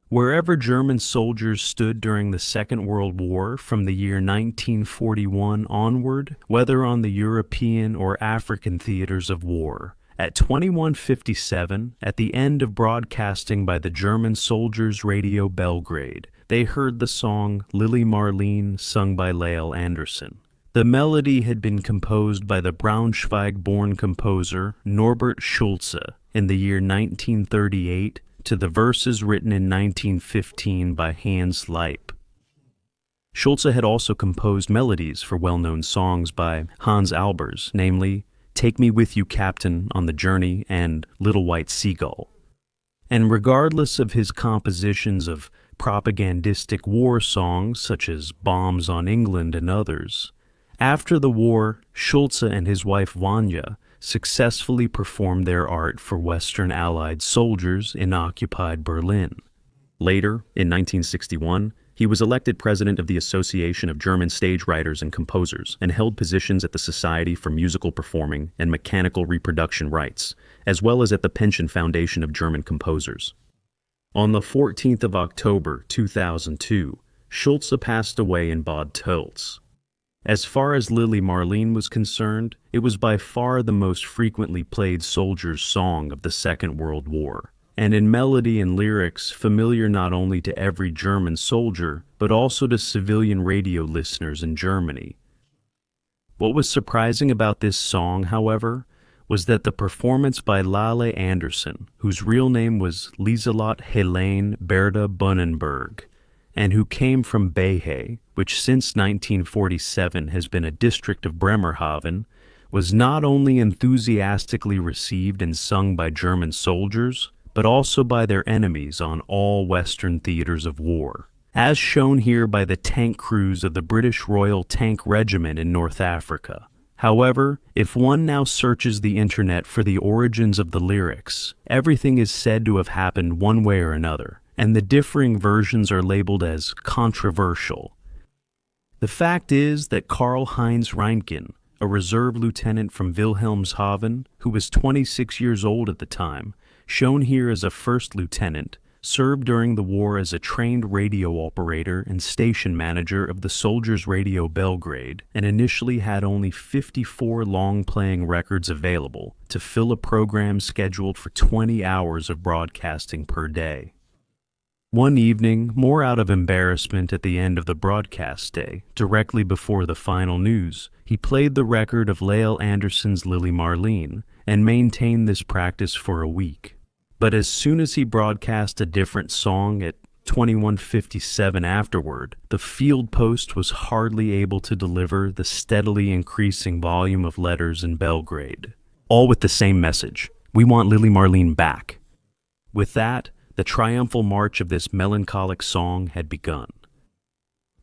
Wherever German soldiers stood during the Second World War from the year 1941 onward, whether on the European or African theaters of war, at 21:57, at the end of broadcasting by the German Soldiers' Radio Belgrade, they heard the song Lili Marleen sung by Leip Andersen. The melody had been composed by the Braunschweig-born composer Norbert Schulze in the year 1938 to the verses written in 1915 by Heinz Leip. Schulze had also composed melodies for well-known songs by Hans Albers, namely Take Me With You, Captain, on the Journey and Little White Seagull. And regardless of his compositions of propagandistic war songs such as Bombs on England and others, after the war, Schulze and his wife Vanya successfully performed their art for Western Allied soldiers in occupied Berlin. Later, in 1961, he was elected president of the Association of German Stage Writers and Composers and held positions at the Society for Musical Performing and Mechanical Reproduction Rights, as well as at the Pension Foundation of German Composers. On the 14th of October 2002, Schulze passed away in Bad Tölz. As far as Lili Marleen was concerned, it was by far the most frequently played soldier's song of the Second World War, and in melody and lyrics familiar not only to every German soldier, but also to civilian radio listeners in Germany. What was surprising about this song, however, was that the performance by Leip Andersen, whose real name was Lieselotte Helene Berda Bunnenberg, and who came from Behe, which since 1947 has been a district of Bremerhaven, was not only enthusiastically received and sung by German soldiers, but also by their enemies on all Western theaters of war, as shown here by the tank crews of the British Royal Tank Regiment in North Africa. However, if one now searches the internet for the origins of the lyrics, everything is said to have happened one way or another, and the differing versions are labeled as controversial. The fact is that Karl Heinz Reintgen, a reserve lieutenant from Wilhelmshaven, who was 26 years old at the time, shown here as a first lieutenant, served during the war as a trained radio operator and station manager of the Soldiers' Radio Belgrade, and initially had only 54 long-playing records available to fill a program scheduled for 20 hours of broadcasting per day. One evening, more out of embarrassment at the end of the broadcast day, directly before the final news, he played the record of Leip Andersen's Lili Marleen and maintained this practice for a week. But as soon as he broadcast a different song at 21:57 afterward, the field post was hardly able to deliver the steadily increasing volume of letters in Belgrade, all with the same message: we want Lili Marleen back. With that, the triumphal march of this melancholic song had begun.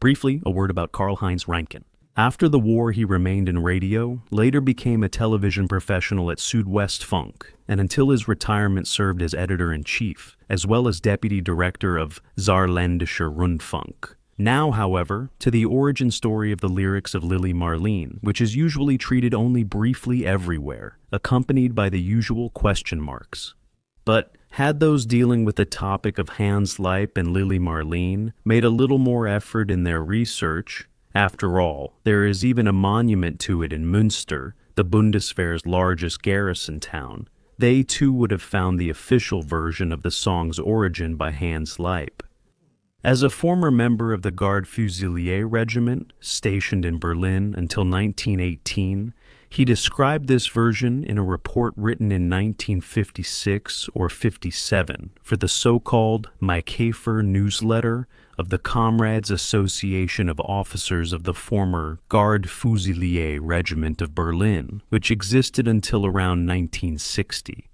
Briefly, a word about Karl Heinz Reintgen. After the war, he remained in radio, later became a television professional at Südwestfunk, and until his retirement served as editor-in-chief, as well as deputy director of Saarländischer Rundfunk. Now, however, to the origin story of the lyrics of Lili Marleen, which is usually treated only briefly everywhere, accompanied by the usual question marks. But had those dealing with the topic of Hans Leip and Lili Marleen made a little more effort in their research, after all, there is even a monument to it in Münster, the Bundeswehr's largest garrison town, they too would have found the official version of the song's origin by Hans Leip. As a former member of the Garde Fusilier Regiment, stationed in Berlin until 1918, he described this version in a report written in 1956 or 57 for the so-called My Käfer newsletter of the Comrades Association of Officers of the former Garde Fusilier Regiment of Berlin, which existed until around 1960.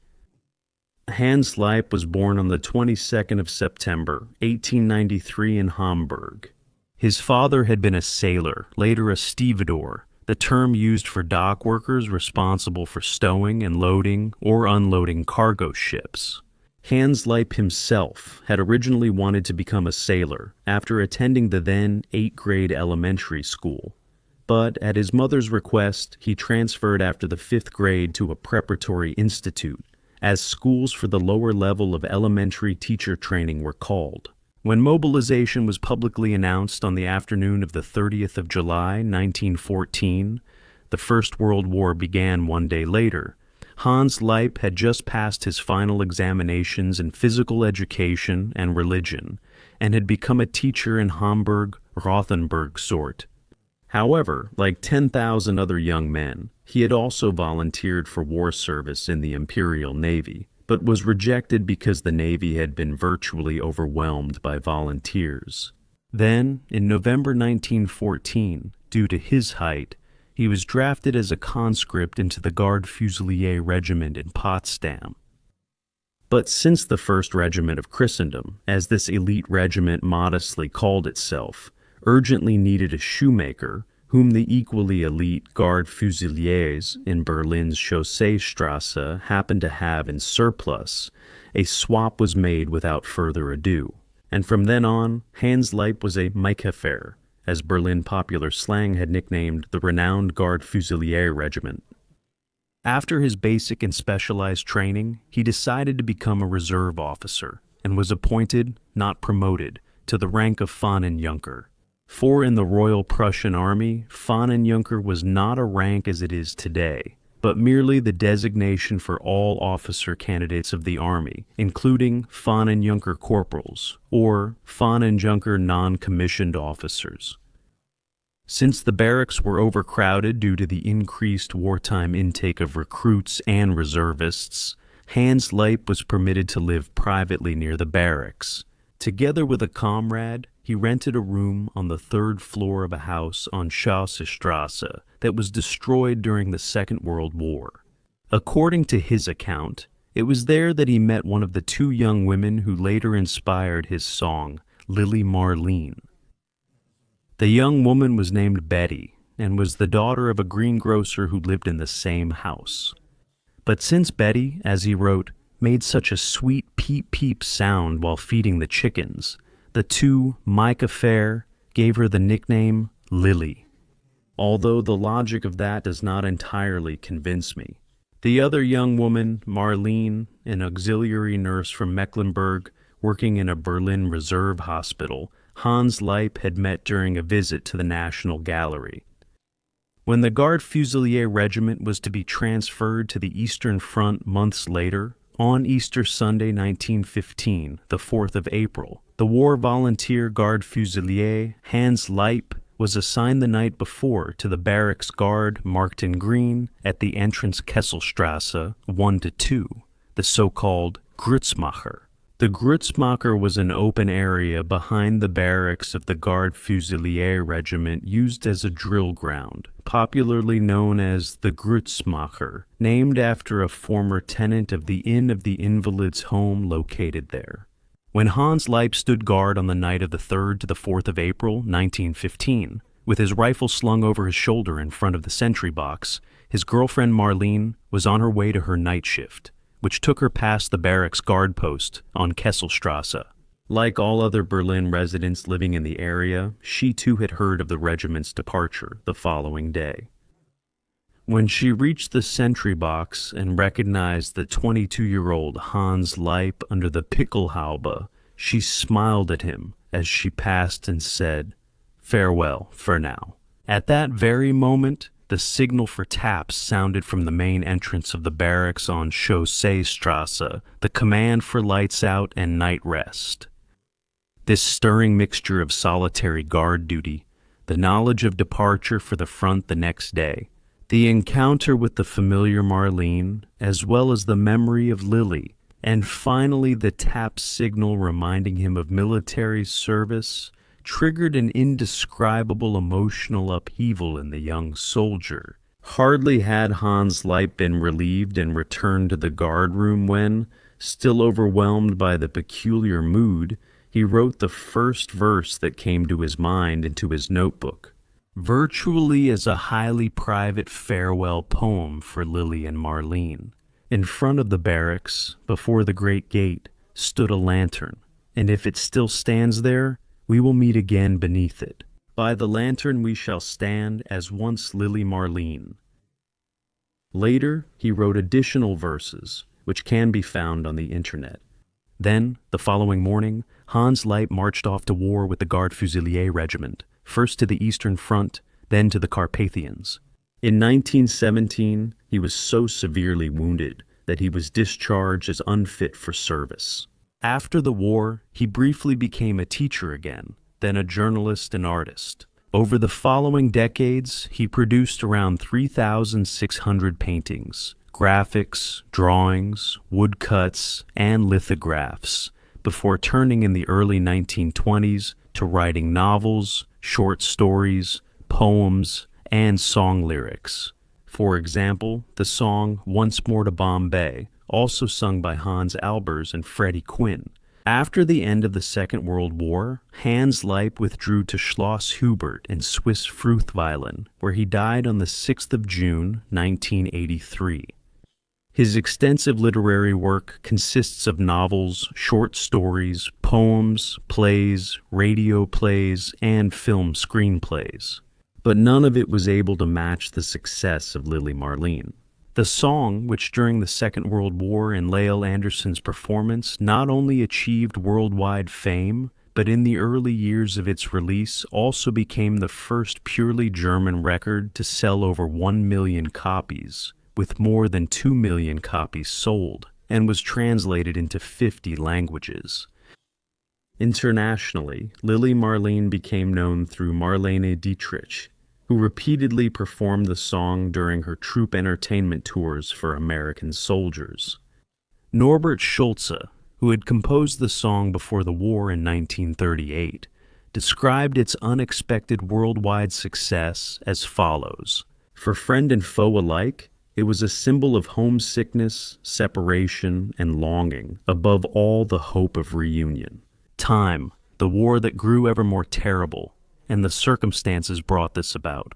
Hans Leip was born on the 22nd of September, 1893 in Hamburg. His father had been a sailor, later a stevedore, the term used for dock workers responsible for stowing and loading or unloading cargo ships. Hans Leip himself had originally wanted to become a sailor after attending the then 8th grade elementary school. But at his mother's request, he transferred after the 5th grade to a preparatory institute, as schools for the lower level of elementary teacher training were called. When mobilization was publicly announced on the afternoon of the 30th of July, 1914, the First World War began one day later. Hans Leip had just passed his final examinations in physical education and religion, and had become a teacher in Hamburg, Rothenburg sort. However, like 10,000 other young men, he had also volunteered for war service in the Imperial Navy, but was rejected because the Navy had been virtually overwhelmed by volunteers. Then, in November 1914, due to his height, he was drafted as a conscript into the Garde Fusilier Regiment in Potsdam. But since the First Regiment of Christendom, as this elite regiment modestly called itself, urgently needed a shoemaker, whom the equally elite Garde Fusiliers in Berlin's Chausseestrasse happened to have in surplus, a swap was made without further ado. And from then on, Hans Leip was a Maikefer, as Berlin popular slang had nicknamed the renowned Garde Fusilier Regiment. After his basic and specialized training, he decided to become a reserve officer, and was appointed, not promoted, to the rank of Fahnenjunker. For in the Royal Prussian Army, Fahnenjunker was not a rank as it is today, but merely the designation for all officer candidates of the Army, including Fahnenjunker corporals, or Fahnenjunker non-commissioned officers. Since the barracks were overcrowded due to the increased wartime intake of recruits and reservists, Hans Leip was permitted to live privately near the barracks. Together with a comrade, he rented a room on the third floor of a house on Chausseestrasse that was destroyed during the Second World War. According to his account, it was there that he met one of the two young women who later inspired his song, Lili Marleen. The young woman was named Betty, and was the daughter of a greengrocer who lived in the same house. But since Betty, as he wrote, made such a sweet peep-peep sound while feeding the chickens, the two, Maikefer, gave her the nickname Lily. Although the logic of that does not entirely convince me. The other young woman, Marleen, an auxiliary nurse from Mecklenburg, working in a Berlin reserve hospital, Hans Leip had met during a visit to the National Gallery. When the Garde Fusilier Regiment was to be transferred to the Eastern Front months later, on Easter Sunday 1915, the 4th of April, the war volunteer Garde Fusilier, Hans Leip, was assigned the night before to the barracks guard marked in green at the entrance Kesselstrasse 1-2, the so-called Grützmacher. The Grützmacher was an open area behind the barracks of the Garde Fusilier Regiment used as a drill ground, popularly known as the Grützmacher, named after a former tenant of the Inn of the Invalids' home located there. When Hans Leip stood guard on the night of the 3rd to the 4th of April, 1915, with his rifle slung over his shoulder in front of the sentry box, his girlfriend Marleen was on her way to her night shift, which took her past the barracks guard post on Kesselstrasse. Like all other Berlin residents living in the area, she too had heard of the regiment's departure the following day. When she reached the sentry box and recognized the 22-year-old Hans Leip under the Pickelhaube, she smiled at him as she passed and said, "Farewell for now." At that very moment, the signal for taps sounded from the main entrance of the barracks on Chausseestrasse, the command for lights out and night rest. This stirring mixture of solitary guard duty, the knowledge of departure for the front the next day, the encounter with the familiar Marleen, as well as the memory of Lily, and finally the tap signal reminding him of military service, triggered an indescribable emotional upheaval in the young soldier. Hardly had Hans Leip been relieved and returned to the guard room when, still overwhelmed by the peculiar mood, he wrote the first verse that came to his mind into his notebook, virtually as a highly private farewell poem for Lily and Marleen. In front of the barracks, before the great gate, stood a lantern, and if it still stands there, we will meet again beneath it. By the lantern we shall stand as once Lili Marleen. Later, he wrote additional verses, which can be found on the internet. Then, the following morning, Hans Leip marched off to war with the Garde Fusilier Regiment, first to the Eastern Front, then to the Carpathians. In 1917, he was so severely wounded that he was discharged as unfit for service. After the war, he briefly became a teacher again, then a journalist and artist. Over the following decades, he produced around 3,600 paintings, graphics, drawings, woodcuts, and lithographs, before turning in the early 1920s to writing novels, short stories, poems, and song lyrics. For example, the song Once More to Bombay, also sung by Hans Albers and Freddie Quinn. After the end of the Second World War, Hans Leip withdrew to Schloss Hubert in Swiss Fruchtweilen, where he died on the 6th of June, 1983. His extensive literary work consists of novels, short stories, poems, plays, radio plays, and film screenplays. But none of it was able to match the success of Lili Marleen. The song, which during the Second World War and Lael Anderson's performance not only achieved worldwide fame, but in the early years of its release also became the first purely German record to sell over 1 million copies, with more than 2 million copies sold, and was translated into 50 languages. Internationally, Lili Marleen became known through Marlene Dietrich, who repeatedly performed the song during her troop entertainment tours for American soldiers. Norbert Schulze, who had composed the song before the war in 1938, described its unexpected worldwide success as follows. For friend and foe alike, it was a symbol of homesickness, separation, and longing, above all the hope of reunion. Time, the war that grew ever more terrible, and the circumstances brought this about.